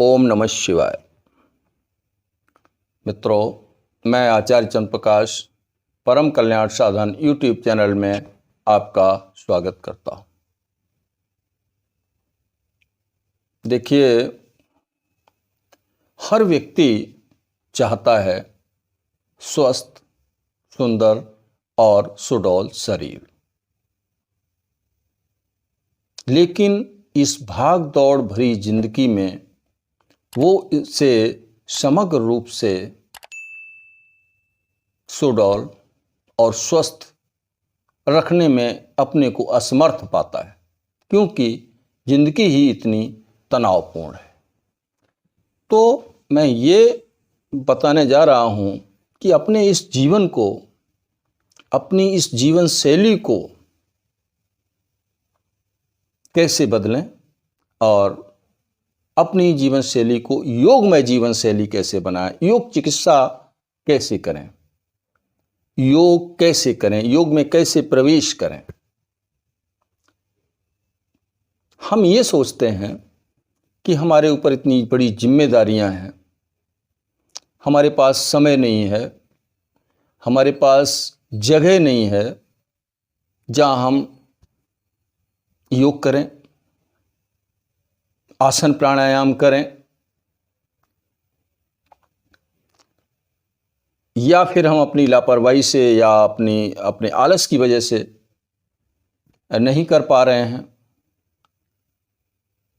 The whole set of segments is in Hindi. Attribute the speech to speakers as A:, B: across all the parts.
A: ओम नमः शिवाय। मित्रों, मैं आचार्य चंद्र प्रकाश परम कल्याण साधन यूट्यूब चैनल में आपका स्वागत करता हूँ। देखिए, हर व्यक्ति चाहता है स्वस्थ, सुंदर और सुडौल शरीर, लेकिन इस भाग दौड़ भरी जिंदगी में वो इसे समग्र रूप से सुडौल और स्वस्थ रखने में अपने को असमर्थ पाता है, क्योंकि जिंदगी ही इतनी तनावपूर्ण है। तो मैं ये बताने जा रहा हूँ कि अपने इस जीवन को, अपनी इस जीवन शैली को कैसे बदलें और अपनी जीवन शैली को योगमय जीवन शैली कैसे बनाएं, योग चिकित्सा कैसे करें, योग कैसे करें, योग में कैसे प्रवेश करें। हम ये सोचते हैं कि हमारे ऊपर इतनी बड़ी जिम्मेदारियां हैं, हमारे पास समय नहीं है, हमारे पास जगह नहीं है जहां हम योग करें, आसन प्राणायाम करें, या फिर हम अपनी लापरवाही से या अपने आलस की वजह से नहीं कर पा रहे हैं।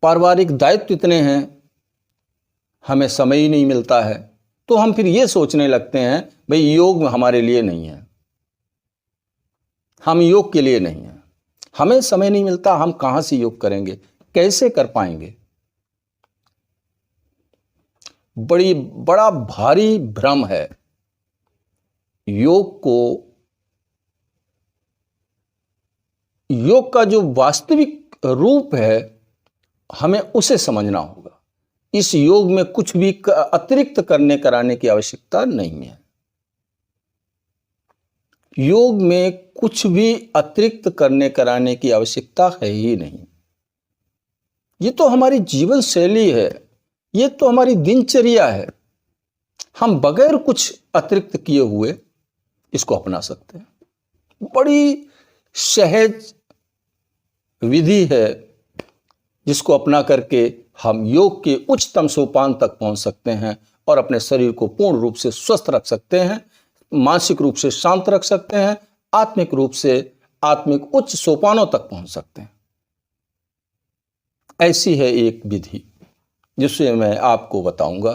A: पारिवारिक दायित्व इतने हैं, हमें समय ही नहीं मिलता है। तो हम फिर ये सोचने लगते हैं, भाई योग हमारे लिए नहीं है, हम योग के लिए नहीं हैं, हमें समय नहीं मिलता, हम कहाँ से योग करेंगे, कैसे कर पाएंगे। बड़ा भारी भ्रम है। योग का जो वास्तविक रूप है, हमें उसे समझना होगा। इस योग में कुछ भी अतिरिक्त कराने की आवश्यकता नहीं है। योग में कुछ भी अतिरिक्त कराने की आवश्यकता है ही नहीं। ये तो हमारी जीवन शैली है, ये तो हमारी दिनचर्या है। हम बगैर कुछ अतिरिक्त किए हुए इसको अपना सकते हैं। बड़ी सहज विधि है जिसको अपना करके हम योग के उच्चतम सोपान तक पहुंच सकते हैं और अपने शरीर को पूर्ण रूप से स्वस्थ रख सकते हैं, मानसिक रूप से शांत रख सकते हैं, आत्मिक रूप से आत्मिक उच्च सोपानों तक पहुंच सकते हैं। ऐसी है एक विधि जिससे मैं आपको बताऊंगा।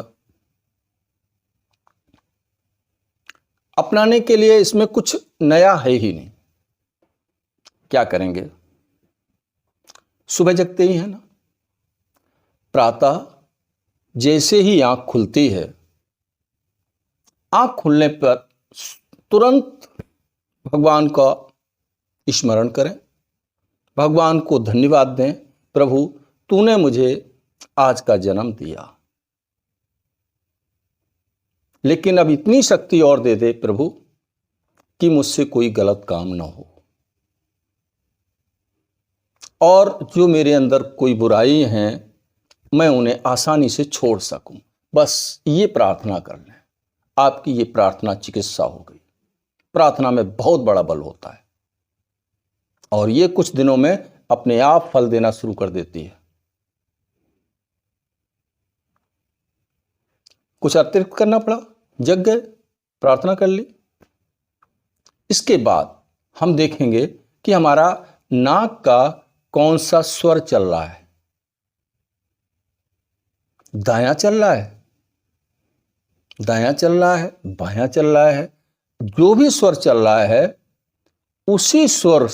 A: अपनाने के लिए इसमें कुछ नया है ही नहीं। क्या करेंगे? सुबह जगते ही है ना, प्रातः जैसे ही आंख खुलती है, आंख खुलने पर तुरंत भगवान का स्मरण करें, भगवान को धन्यवाद दें, प्रभु तूने मुझे आज का जन्म दिया, लेकिन अब इतनी शक्ति और दे दे प्रभु कि मुझसे कोई गलत काम ना हो, और जो मेरे अंदर कोई बुराई हैं मैं उन्हें आसानी से छोड़ सकूं। बस ये प्रार्थना कर लें, आपकी ये प्रार्थना चिकित्सा हो गई। प्रार्थना में बहुत बड़ा बल होता है और ये कुछ दिनों में अपने आप फल देना शुरू कर देती है। कुछ अतिरिक्त करना पड़ा, जग गए, प्रार्थना कर ली। इसके बाद हम देखेंगे कि हमारा नाक का कौन सा स्वर चल रहा है। दायां चल रहा है, दायां चल रहा है, बायां चल रहा है। जो भी स्वर चल रहा है उसी स्वर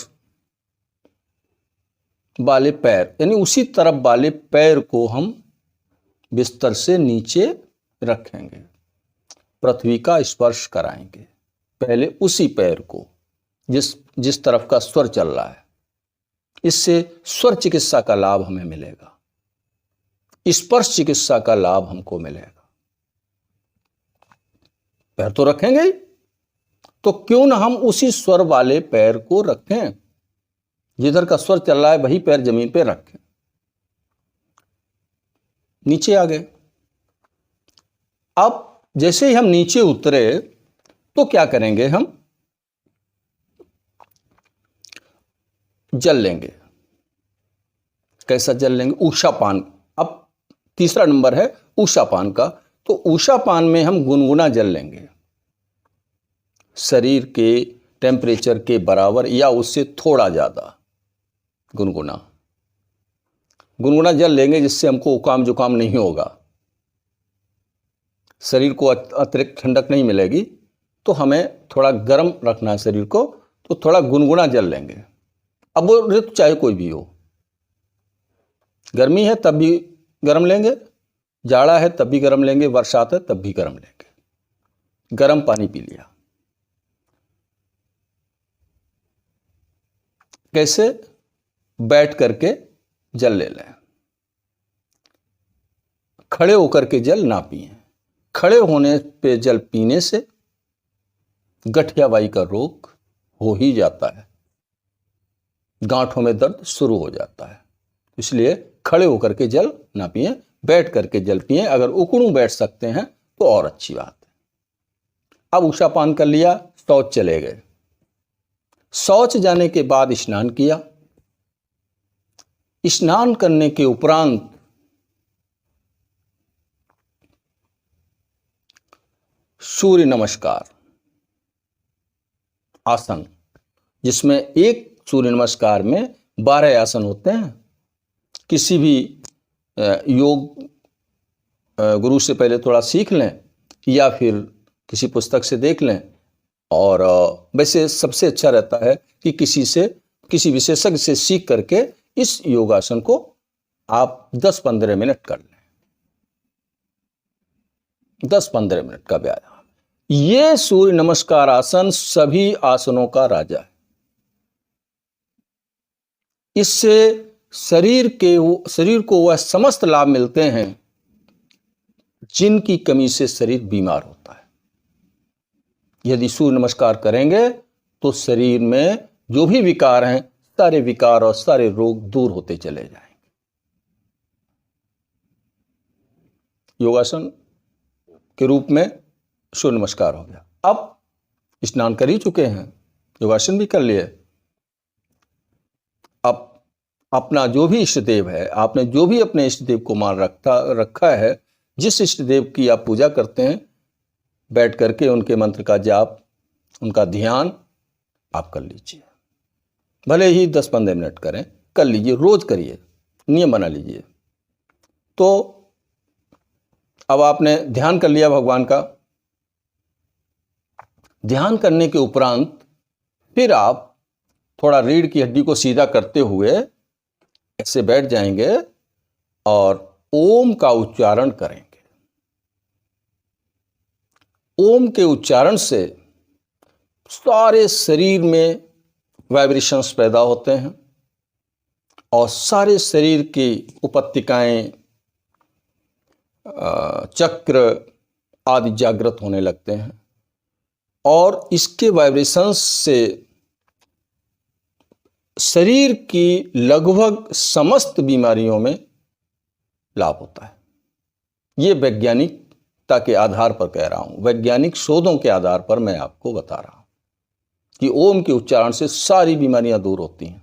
A: वाले पैर, यानी उसी तरफ वाले पैर को हम बिस्तर से नीचे रखेंगे, पृथ्वी का स्पर्श कराएंगे। पहले उसी पैर को जिस तरफ का स्वर चल रहा है। इससे स्वर चिकित्सा का लाभ हमें मिलेगा, स्पर्श चिकित्सा का लाभ हमको मिलेगा। पैर तो रखेंगे ही, तो क्यों ना हम उसी स्वर वाले पैर को रखें, जिधर का स्वर चल रहा है वही पैर जमीन पे रखें। नीचे आ गए, अब जैसे ही हम नीचे उतरे तो क्या करेंगे, हम जल लेंगे। कैसा जल लेंगे? ऊषापान। अब तीसरा नंबर है ऊषापान का। तो ऊषापान में हम गुनगुना जल लेंगे, शरीर के टेम्परेचर के बराबर या उससे थोड़ा ज़्यादा गुनगुना जल लेंगे, जिससे हमको जुकाम जुकाम नहीं होगा, शरीर को अतिरिक्त ठंडक नहीं मिलेगी। तो हमें थोड़ा गर्म रखना है शरीर को, तो थोड़ा गुनगुना जल लेंगे। अब वो ऋतु चाहे कोई भी हो, गर्मी है तब भी गर्म लेंगे, जाड़ा है तब भी गर्म लेंगे, बरसात है तब भी गर्म लेंगे। गर्म पानी पी लिया। कैसे? बैठ करके जल ले लें, खड़े होकर के जल ना पिए। खड़े होने पे जल पीने से गठियावाई का रोग हो ही जाता है, गांठों में दर्द शुरू हो जाता है। इसलिए खड़े होकर के जल ना पिए, बैठ करके जल पिए। अगर उकड़ू बैठ सकते हैं तो और अच्छी बात है। अब ऊषापान कर लिया, शौच चले गए। शौच जाने के बाद स्नान किया। स्नान करने के उपरांत सूर्य नमस्कार आसन, जिसमें एक सूर्य नमस्कार में 12 आसन होते हैं। किसी भी योग गुरु से पहले थोड़ा सीख लें या फिर किसी पुस्तक से देख लें। और वैसे सबसे अच्छा रहता है कि किसी विशेषज्ञ से सीख करके इस योगासन को आप 10-15 मिनट कर लें। 10-15 मिनट का व्यायाम। ये सूर्य नमस्कार आसन सभी आसनों का राजा है। इससे शरीर को वह समस्त लाभ मिलते हैं जिनकी कमी से शरीर बीमार होता है। यदि सूर्य नमस्कार करेंगे तो शरीर में जो भी विकार हैं, सारे विकार और सारे रोग दूर होते चले जाएंगे। योगासन के रूप में सूर्य नमस्कार हो गया। अब स्नान कर ही चुके हैं, योगासन भी कर लिए। अब अपना जो भी इष्ट देव है, आपने जो भी अपने इष्ट देव को मान रखा है, जिस इष्ट देव की आप पूजा करते हैं, बैठ करके उनके मंत्र का जाप, उनका ध्यान आप कर लीजिए। भले ही 10-15 मिनट करें, कर लीजिए, रोज करिए, नियम बना लीजिए। तो अब आपने ध्यान कर लिया भगवान का। ध्यान करने के उपरांत फिर आप थोड़ा रीढ़ की हड्डी को सीधा करते हुए ऐसे बैठ जाएंगे और ओम का उच्चारण करेंगे। ओम के उच्चारण से सारे शरीर में वाइब्रेशंस पैदा होते हैं और सारे शरीर की उपत्तिकाएं, चक्र आदि जागृत होने लगते हैं और इसके वाइब्रेशंस से शरीर की लगभग समस्त बीमारियों में लाभ होता है। ये वैज्ञानिकता के आधार पर कह रहा हूं, वैज्ञानिक शोधों के आधार पर मैं आपको बता रहा हूं कि ओम के उच्चारण से सारी बीमारियां दूर होती हैं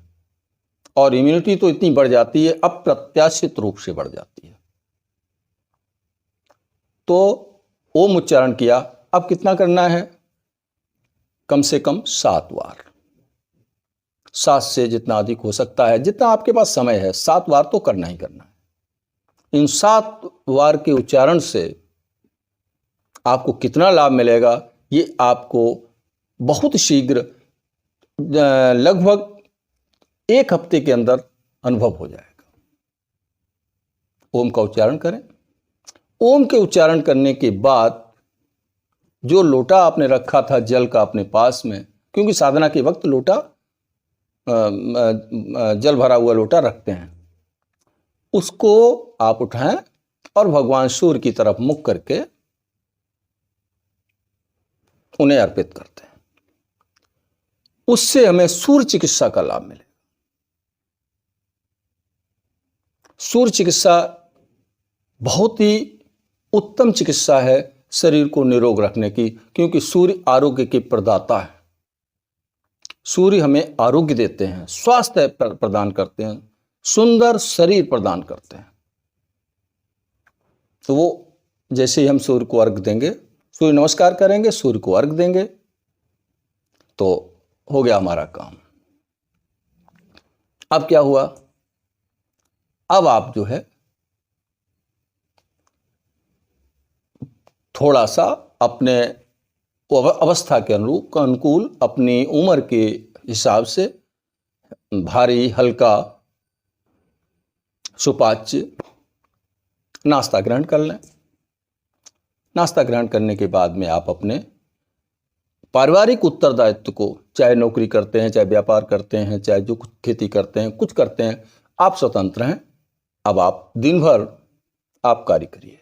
A: और इम्यूनिटी तो इतनी बढ़ जाती है, अप्रत्याशित रूप से बढ़ जाती है। तो ओम उच्चारण किया। अब कितना करना है? कम से कम 7 बार, 7 से जितना अधिक हो सकता है, जितना आपके पास समय है, 7 बार तो करना ही करना है। इन 7 बार के उच्चारण से आपको कितना लाभ मिलेगा, ये आपको बहुत शीघ्र, लगभग 1 हफ्ते के अंदर अनुभव हो जाएगा। ओम का उच्चारण करें। ओम के उच्चारण करने के बाद जो लोटा आपने रखा था जल का अपने पास में, क्योंकि साधना के वक्त लोटा, जल भरा हुआ लोटा रखते हैं, उसको आप उठाएं और भगवान सूर्य की तरफ मुख करके उन्हें अर्पित करते हैं। उससे हमें सूर्य चिकित्सा का लाभ मिलेगा। सूर्य चिकित्सा बहुत ही उत्तम चिकित्सा है शरीर को निरोग रखने की, क्योंकि सूर्य आरोग्य के प्रदाता है। सूर्य हमें आरोग्य देते हैं, स्वास्थ्य प्रदान करते हैं, सुंदर शरीर प्रदान करते हैं। तो वो जैसे ही हम सूर्य को अर्घ देंगे, सूर्य नमस्कार करेंगे, सूर्य को अर्घ देंगे, तो हो गया हमारा काम। अब क्या हुआ? अब आप जो है थोड़ा सा अपने अवस्था के अनुकूल, अपनी उम्र के हिसाब से भारी हल्का सुपाच्य नाश्ता ग्रहण कर लें। नाश्ता ग्रहण करने के बाद में आप अपने पारिवारिक उत्तरदायित्व को, चाहे नौकरी करते हैं, चाहे व्यापार करते हैं, चाहे जो कुछ खेती करते हैं, कुछ करते हैं, आप स्वतंत्र हैं। अब आप दिन भर आप कार्य करिए।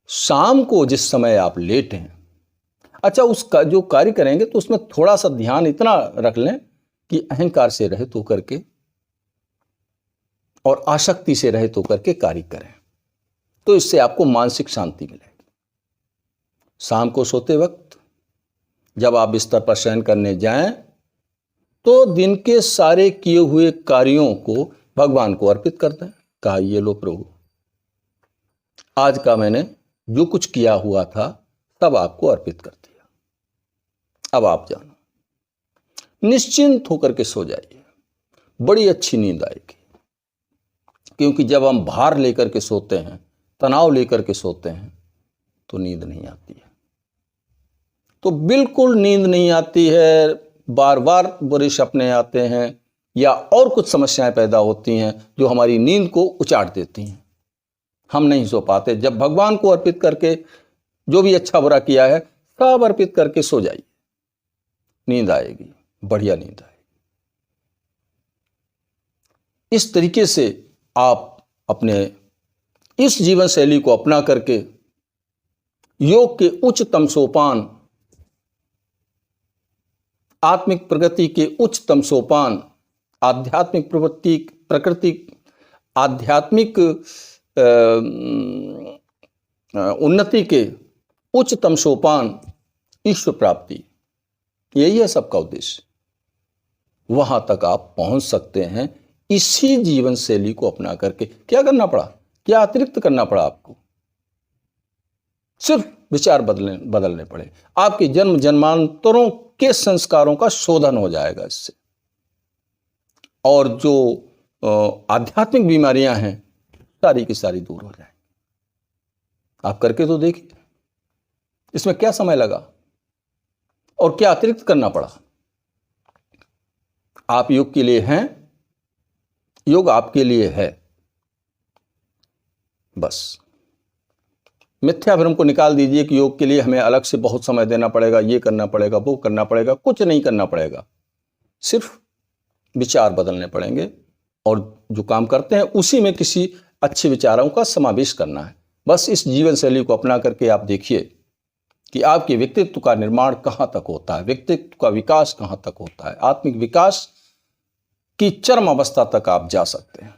A: शाम को जिस समय आप लेट हैं, अच्छा, उसका जो कार्य करेंगे तो उसमें थोड़ा सा ध्यान इतना रख लें कि अहंकार से रहित होकर के और आसक्ति से रहित होकर के कार्य करें, तो इससे आपको मानसिक शांति मिलेगी। शाम को सोते वक्त जब आप बिस्तर पर शयन करने जाएं, तो दिन के सारे किए हुए कार्यों को भगवान को अर्पित कर दें। कहा, ये लो प्रभु, आज का मैंने जो कुछ किया हुआ था सब आपको अर्पित कर दिया। अब आप जानो, निश्चिंत होकर के सो जाइए, बड़ी अच्छी नींद आएगी। क्योंकि जब हम भार लेकर के सोते हैं, तनाव लेकर के सोते हैं, तो नींद नहीं आती है। तो बिल्कुल नींद नहीं आती है, बार बार बुरे सपने आते हैं या और कुछ समस्याएं पैदा होती हैं जो हमारी नींद को उचाट देती हैं। हम नहीं सो पाते। जब भगवान को अर्पित करके जो भी अच्छा बुरा किया है सब अर्पित करके सो जाइए, नींद आएगी, बढ़िया नींद आएगी। इस तरीके से आप अपने इस जीवन शैली को अपना करके योग के उच्चतम सोपान, आत्मिक प्रगति के उच्चतम सोपान, आध्यात्मिक प्रकृति, आध्यात्मिक उन्नति के उच्चतम सोपान, ईश्वर प्राप्ति, यही है सबका उद्देश्य। वहां तक आप पहुंच सकते हैं इसी जीवन शैली को अपना करके। क्या करना पड़ा? क्या अतिरिक्त करना पड़ा आपको? सिर्फ विचार बदलने पड़े। आपके जन्म जन्मांतरों के संस्कारों का शोधन हो जाएगा इससे, और जो आध्यात्मिक बीमारियां हैं सारी की सारी दूर हो जाएंगी। आप करके तो देखिए, इसमें क्या समय लगा और क्या अतिरिक्त करना पड़ा। आप योग के लिए हैं, योग आपके लिए है। बस मिथ्या भ्रम को निकाल दीजिए कि योग के लिए हमें अलग से बहुत समय देना पड़ेगा, ये करना पड़ेगा, वो करना पड़ेगा। कुछ नहीं करना पड़ेगा, सिर्फ विचार बदलने पड़ेंगे और जो काम करते हैं उसी में किसी अच्छे विचारों का समावेश करना है। बस इस जीवन शैली को अपना करके आप देखिए कि आपके व्यक्तित्व का निर्माण कहाँ तक होता है, व्यक्तित्व का विकास कहाँ तक होता है, आत्मिक विकास की चरम अवस्था तक आप जा सकते हैं।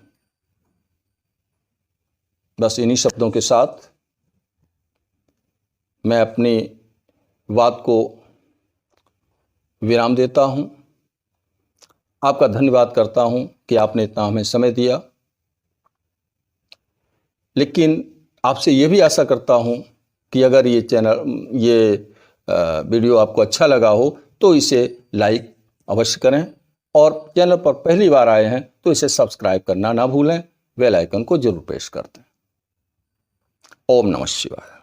A: बस इन्हीं शब्दों के साथ मैं अपनी बात को विराम देता हूं। आपका धन्यवाद करता हूं कि आपने इतना हमें समय दिया, लेकिन आपसे ये भी आशा करता हूं कि अगर ये वीडियो आपको अच्छा लगा हो तो इसे लाइक अवश्य करें, और चैनल पर पहली बार आए हैं तो इसे सब्सक्राइब करना ना भूलें, बेल आइकन को जरूर प्रेस कर दें। ओम नमः शिवाय।